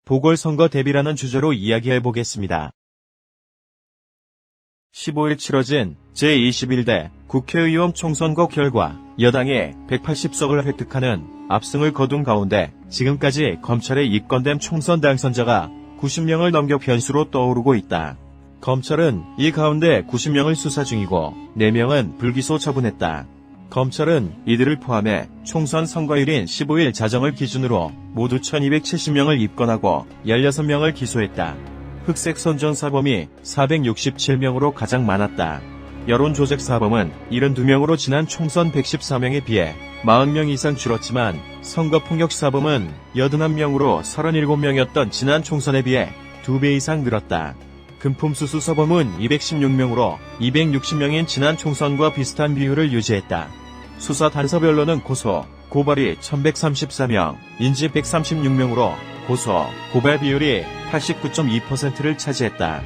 보궐선거 대비라는 주제로 이야기해보겠습니다. 15일 치러진 제21대 국회의원 총선거 결과 여당이 180석을 획득하는 압승을 거둔 가운데 지금까지 검찰에 입건된 총선 당선자가 90명을 넘겨 변수로 떠오르고 있다. 검찰은 이 가운데 90명을 수사 중이고 4명은 불기소 처분했다. 검찰은 이들을 포함해 총선 선거일인 15일 자정을 기준으로 모두 1270명을 입건하고 16명을 기소했다. 흑색 선전사범이 467명으로 가장 많았다. 여론조작사범은 72명으로 지난 총선 114명에 비해 40명 이상 줄었지만 선거폭력사범은 81명으로 37명이었던 지난 총선에 비해 2배 이상 늘었다. 금품수수사범은 216명으로 260명인 지난 총선과 비슷한 비율을 유지했다. 수사 단서별로는 고소, 고발이 1134명, 인지 136명으로 고소, 고발 비율이 89.2%를 차지했다.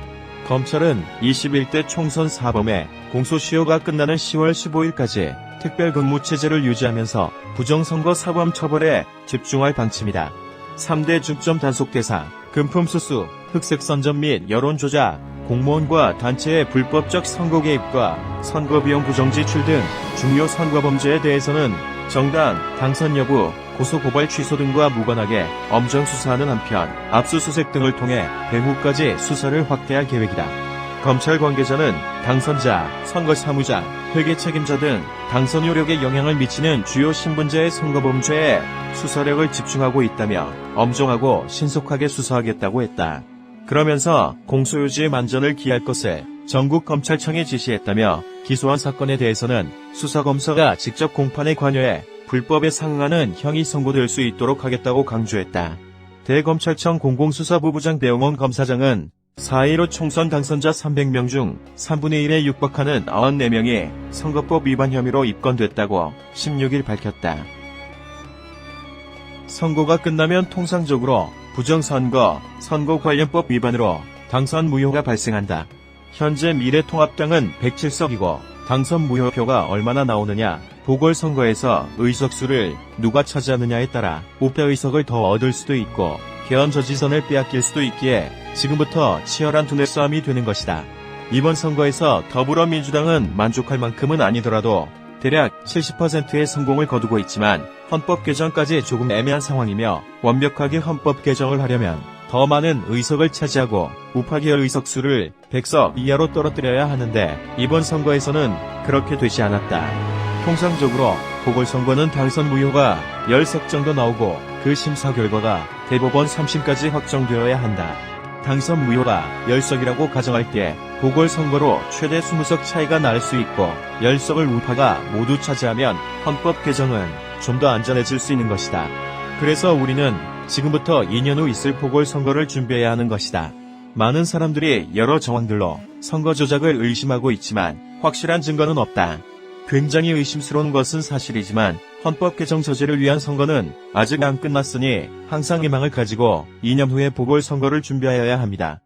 검찰은 21대 총선 사범의 공소시효가 끝나는 10월 15일까지 특별근무체제를 유지하면서 부정선거 사범 처벌에 집중할 방침이다. 3대 중점 단속 대상, 금품수수, 흑색선전 및 여론조작, 공무원과 단체의 불법적 선거 개입과 선거비용 부정 지출 등 중요 선거범죄에 대해서는 정당, 당선 여부, 고소고발 취소 등과 무관하게 엄정 수사하는 한편 압수수색 등을 통해 배후까지 수사를 확대할 계획이다. 검찰 관계자는 당선자, 선거 사무자, 회계 책임자 등 당선 효력에 영향을 미치는 주요 신분자의 선거범죄에 수사력을 집중하고 있다며 엄정하고 신속하게 수사하겠다고 했다. 그러면서 공소유지의 만전을 기할 것을 전국검찰청에 지시했다며 기소한 사건에 대해서는 수사검사가 직접 공판에 관여해 불법에 상응하는 형이 선고될 수 있도록 하겠다고 강조했다. 대검찰청 공공수사부부장 배용원 검사장은 4.15 총선 당선자 300명 중 3분의 1에 육박하는 94명이 선거법 위반 혐의로 입건됐다고 16일 밝혔다. 선거가 끝나면 통상적으로 부정선거, 선거관련법 위반으로 당선 무효가 발생한다. 현재 미래통합당은 107석이고 당선 무효표가 얼마나 나오느냐, 보궐선거에서 의석수를 누가 차지하느냐에 따라 우패 의석을 더 얻을 수도 있고 개헌저지선을 빼앗길 수도 있기에 지금부터 치열한 두뇌 싸움이 되는 것이다. 이번 선거에서 더불어민주당은 만족할 만큼은 아니더라도 대략 70%의 성공을 거두고 있지만 헌법 개정까지 조금 애매한 상황이며 완벽하게 헌법 개정을 하려면 더 많은 의석을 차지하고 우파계열 의석수를 100석 이하로 떨어뜨려야 하는데 이번 선거에서는 그렇게 되지 않았다. 통상적으로 보궐선거는 당선 무효가 10석 정도 나오고 그 심사 결과가 대법원 3심까지 확정되어야 한다. 당선 무효가 10석이라고 가정할 때 보궐선거로 최대 20석 차이가 날 수 있고 10석을 우파가 모두 차지하면 헌법 개정은 좀 더 안전해질 수 있는 것이다. 그래서 우리는 지금부터 2년 후 있을 보궐선거를 준비해야 하는 것이다. 많은 사람들이 여러 정황들로 선거 조작을 의심하고 있지만 확실한 증거는 없다. 굉장히 의심스러운 것은 사실이지만 헌법 개정 저지를 위한 선거는 아직 안 끝났으니 항상 희망을 가지고 2년 후에 보궐선거를 준비하여야 합니다.